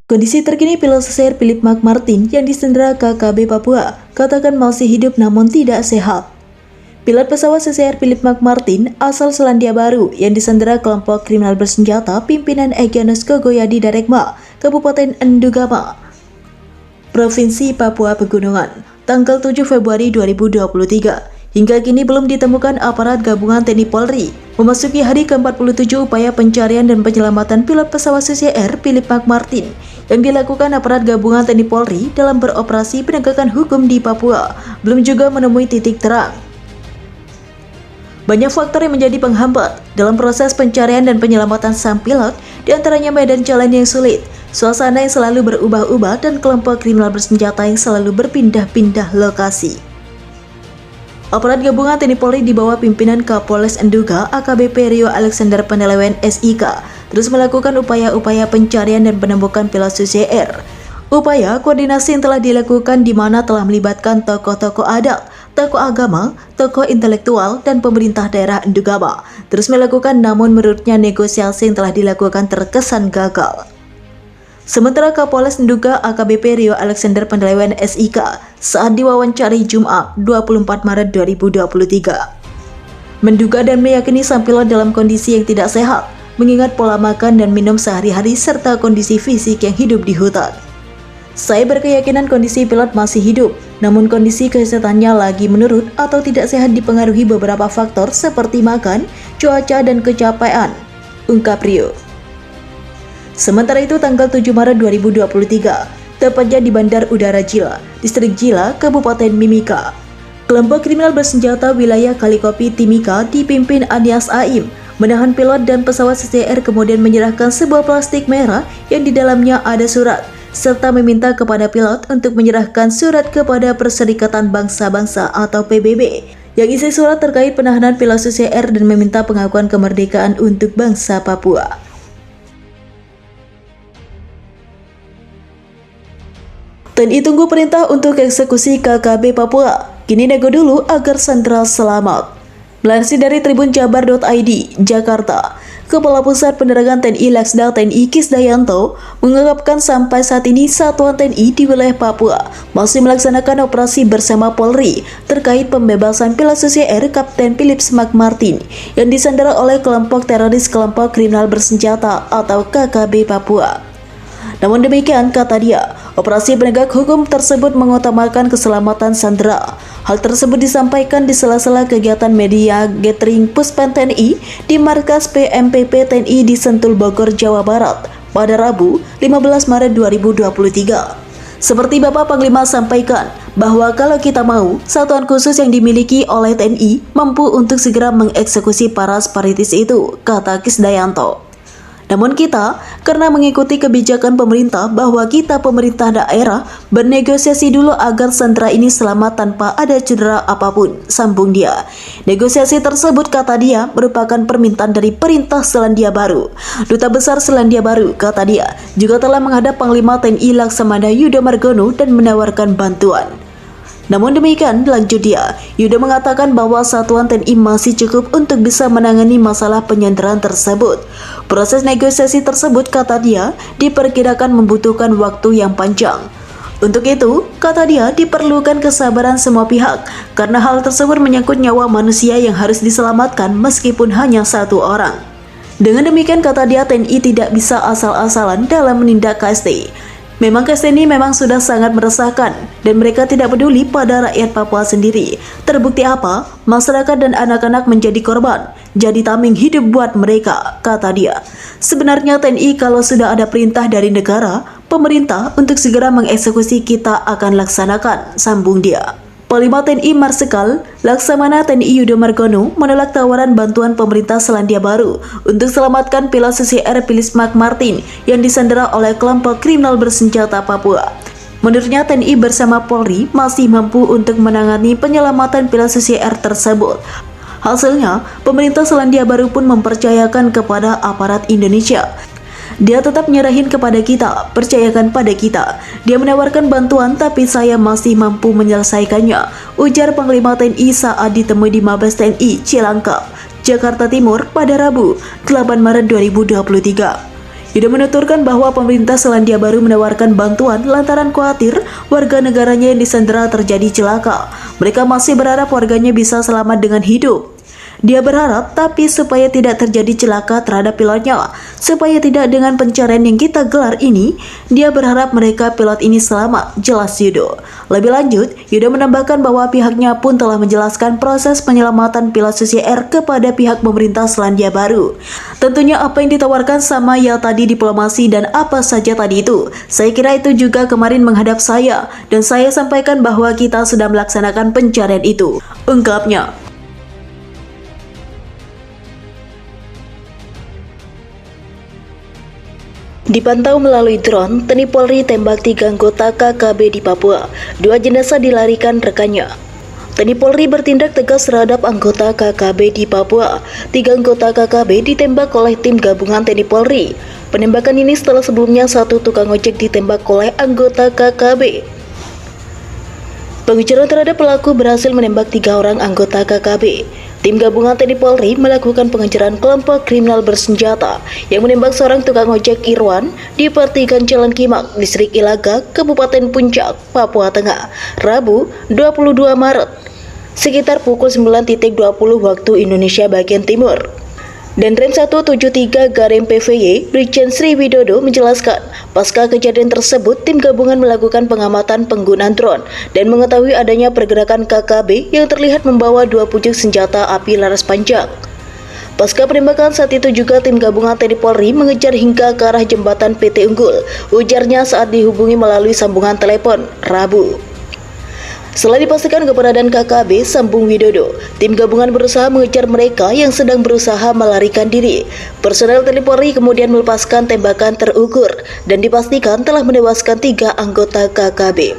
Kondisi terkini pilot CSR Philip McMartin yang disandera KKB Papua katakan masih hidup namun tidak sehat. Pilot pesawat CSR Philip McMartin asal Selandia Baru yang disandera kelompok kriminal bersenjata pimpinan Egyanus Kogoyadi Darekma, Kabupaten Ndugama, Provinsi Papua Pegunungan, tanggal 7 Februari 2023. Hingga kini belum ditemukan aparat gabungan TNI Polri. Memasuki hari ke-47 upaya pencarian dan penyelamatan pilot pesawat CSR Philip McMartin yang dilakukan aparat gabungan TNI Polri dalam beroperasi penegakan hukum di Papua belum juga menemui titik terang. Banyak faktor yang menjadi penghambat dalam proses pencarian dan penyelamatan sang pilot, diantaranya medan jalan yang sulit, suasana yang selalu berubah-ubah, dan kelompok kriminal bersenjata yang selalu berpindah-pindah lokasi. Aparat gabungan TNI Polri di bawah pimpinan Kapolres Nduga AKBP Rio Alexander Penelewen SIK terus melakukan upaya-upaya pencarian dan penemukan pilot CSR. Upaya koordinasi yang telah dilakukan di mana telah melibatkan tokoh-tokoh adat, tokoh agama, tokoh intelektual, dan pemerintah daerah Ndugama terus melakukan, namun menurutnya negosiasi yang telah dilakukan terkesan gagal. Sementara Kapolres Nduga AKBP Rio Alexander Penelewen SIK saat diwawancari Jumat 24 Maret 2023 menduga dan meyakini sang pilot dalam kondisi yang tidak sehat mengingat pola makan dan minum sehari-hari serta kondisi fisik yang hidup di hutan. Saya berkeyakinan kondisi pilot masih hidup, namun kondisi kesehatannya lagi menurun atau tidak sehat dipengaruhi beberapa faktor seperti makan, cuaca, dan kecapean, ungkap Rio. Sementara itu tanggal 7 Maret 2023, tepatnya di Bandar Udara Jila, Distrik Jila, Kabupaten Mimika, kelompok kriminal bersenjata wilayah Kalikopi Timika dipimpin Anias Aim menahan pilot dan pesawat CSR, kemudian menyerahkan sebuah plastik merah yang di dalamnya ada surat, serta meminta kepada pilot untuk menyerahkan surat kepada Perserikatan Bangsa-Bangsa atau PBB yang isi surat terkait penahanan pilot CSR dan meminta pengakuan kemerdekaan untuk bangsa Papua. TNI tunggu perintah untuk eksekusi KKB Papua. Kini nego dulu agar sandera selamat. Melansir dari tribunjabar.id, Jakarta, Kepala Pusat Penerangan TNI Laksda TNI Kisdayanto mengungkapkan sampai saat ini satuan TNI di wilayah Papua masih melaksanakan operasi bersama Polri terkait pembebasan pilot CSR Kapten Philip McMartin yang disandera oleh kelompok teroris kelompok kriminal bersenjata atau KKB Papua. Namun demikian, kata dia, operasi penegak hukum tersebut mengutamakan keselamatan sandera. Hal tersebut disampaikan di sela-sela kegiatan media gathering Puspen TNI di markas PMPP TNI di Sentul, Bogor, Jawa Barat pada Rabu 15 Maret 2023. Seperti Bapak Panglima sampaikan, bahwa kalau kita mau, satuan khusus yang dimiliki oleh TNI mampu untuk segera mengeksekusi para separatis itu, kata Kisdayanto. Namun kita, karena mengikuti kebijakan pemerintah bahwa kita pemerintah daerah, bernegosiasi dulu agar sandera ini selamat tanpa ada cedera apapun, sambung dia. Negosiasi tersebut, kata dia, merupakan permintaan dari perintah Selandia Baru. Duta Besar Selandia Baru, kata dia, juga telah menghadap Panglima TNI Laksamana Yudo Margono dan menawarkan bantuan. Namun demikian, lanjut dia, Yudo mengatakan bahwa satuan TNI masih cukup untuk bisa menangani masalah penyanderaan tersebut. Proses negosiasi tersebut, kata dia, diperkirakan membutuhkan waktu yang panjang. Untuk itu, kata dia, diperlukan kesabaran semua pihak, karena hal tersebut menyangkut nyawa manusia yang harus diselamatkan meskipun hanya satu orang. Dengan demikian, kata dia, TNI tidak bisa asal-asalan dalam menindak KST. Memang KST ini memang sudah sangat meresahkan dan mereka tidak peduli pada rakyat Papua sendiri. Terbukti apa? Masyarakat dan anak-anak menjadi korban. Jadi tameng hidup buat mereka, kata dia. Sebenarnya TNI kalau sudah ada perintah dari negara, pemerintah untuk segera mengeksekusi kita akan laksanakan, sambung dia. Panglima TNI Marsikal Laksamana TNI Yudo Margono menolak tawaran bantuan pemerintah Selandia Baru untuk selamatkan pilot CSR Philip McMartin yang disandera oleh kelompok kriminal bersenjata Papua. Menurutnya TNI bersama Polri masih mampu untuk menangani penyelamatan pilot CSR tersebut. Hasilnya, pemerintah Selandia Baru pun mempercayakan kepada aparat Indonesia. Dia tetap nyerahin kepada kita, percayakan pada kita. Dia menawarkan bantuan tapi saya masih mampu menyelesaikannya, ujar Panglima TNI saat ditemui di Mabes TNI Cilangkap, Jakarta Timur pada Rabu 8 Maret 2023. Yudo menuturkan bahwa pemerintah Selandia Baru menawarkan bantuan lantaran khawatir warga negaranya yang disandera terjadi celaka. Mereka masih berharap warganya bisa selamat dengan hidup. Dia berharap tapi supaya tidak terjadi celaka terhadap pilotnya, supaya tidak dengan pencarian yang kita gelar ini, dia berharap mereka pilot ini selamat, jelas Yudo. Lebih lanjut, Yudo menambahkan bahwa pihaknya pun telah menjelaskan proses penyelamatan pilot Susi Air kepada pihak pemerintah Selandia Baru. Tentunya apa yang ditawarkan sama ya tadi diplomasi dan apa saja tadi itu. Saya kira itu juga kemarin menghadap saya dan saya sampaikan bahwa kita sudah melaksanakan pencarian itu, ungkapnya. Dipantau melalui drone, TNI Polri tembak 3 anggota KKB di Papua. 2 jenazah dilarikan rekannya. TNI Polri bertindak tegas terhadap anggota KKB di Papua. 3 anggota KKB ditembak oleh tim gabungan TNI Polri. Penembakan ini setelah sebelumnya 1 tukang ojek ditembak oleh anggota KKB. Pengejaran terhadap pelaku berhasil menembak 3 orang anggota KKB. Tim gabungan TNI Polri melakukan pengejaran kelompok kriminal bersenjata yang menembak seorang tukang ojek Irwan di pertigaan Jalan Kimak, Distrik Ilaga, Kabupaten Puncak, Papua Tengah, Rabu 22 Maret, sekitar pukul 9.20 waktu Indonesia bagian Timur. Dan Rem 173 Garem PVY, Brigjen Sri Widodo menjelaskan, pasca kejadian tersebut, tim gabungan melakukan pengamatan penggunaan drone dan mengetahui adanya pergerakan KKB yang terlihat membawa 2 pucuk senjata api laras panjang. Pasca penembakan saat itu juga tim gabungan TNI Polri mengejar hingga ke arah jembatan PT Unggul, ujarnya saat dihubungi melalui sambungan telepon, Rabu. Setelah dipastikan keberadaan KKB, sambung Widodo, tim gabungan berusaha mengejar mereka yang sedang berusaha melarikan diri. Personel TNI Polri kemudian melepaskan tembakan terukur dan dipastikan telah menewaskan 3 anggota KKB.